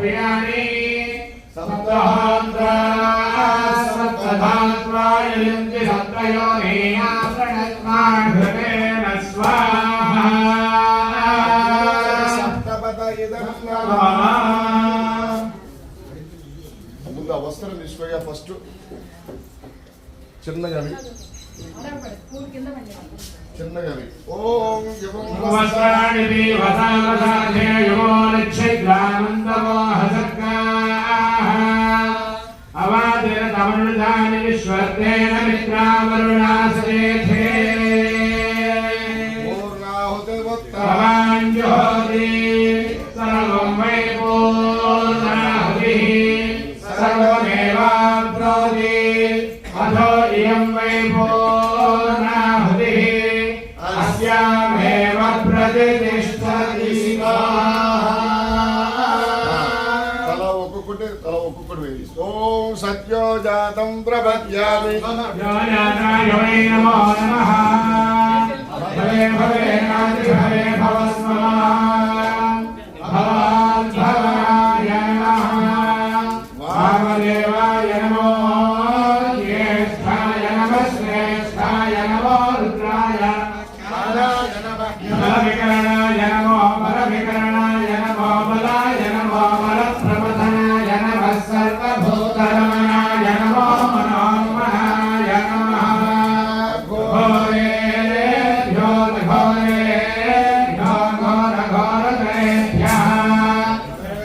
प्रियाणि सप्तहात्रा सप्तधात्वायन्ति सप्तयोनिना प्रणत्माघृतेन स्वाहा सप्तपद इदं नमः ముందు అవసరం తీసుకోగా ఫస్ట్ చిన్నగా చిన్నగవి ఓం వస్త్రాణి వసావసాధేయో నిక్షిద్రానందమో హసక్కాః అవాదిన తమృతాని విశ్వర్తేన మిత్రావరుణాసేథే పూర్ణాహుతిముత్తమాంజోతి సర్వం వై పూర్ణాహుతిః సర్వమేవాప్నోతి అథో ఇయం వై పూర్ణాహుతిః अस्यामेव प्रतिष्ठति तला ఒక్కొక్కటి వేయి ఓం సత్యో జాతం ప్రపద్యామి జ్ఞానాయ నమో నమః భవే భవే నాది భవే భవస్మః భవాయ నమః వామదేవాయ నమో జ్యేష్ఠాయ నమః శ్రేష్ఠాయ నమో రుద్రాయ बलविकरणाय नमो बलविकरणाय नमो बलाय नमो बलप्रमथनाय नमः सर्वभूतरमणाय नमो मनोन्मनाय नमः घोरेभ्यो घोरेभ्यो घोरघोरतरेभ्यः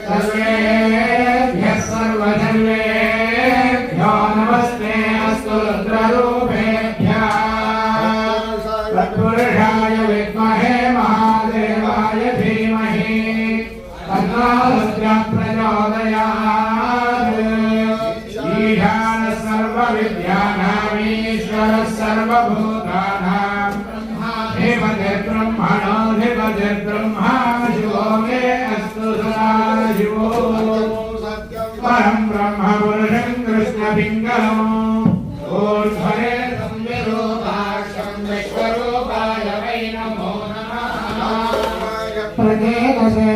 सर्वेभ्यः सर्वजन्मेभ्यो नमस्ते अस्तु रुद्ररूपेभ्यः तत्पुरुषाय विद्महे महादेवाय धीमहि तन्नो रुद्रः प्रचोदयात् ईशानः सर्वविद्यानामीश्वरः सर्वभूतानां धिपतिर्ब्रह्मणो ब्रह्मा शिवो मे अस्तु सदाशिवो परं ब्रह्म पुरुषं कृष्णपिङ्गलम् ऊर्ध्वरे प्रदेशे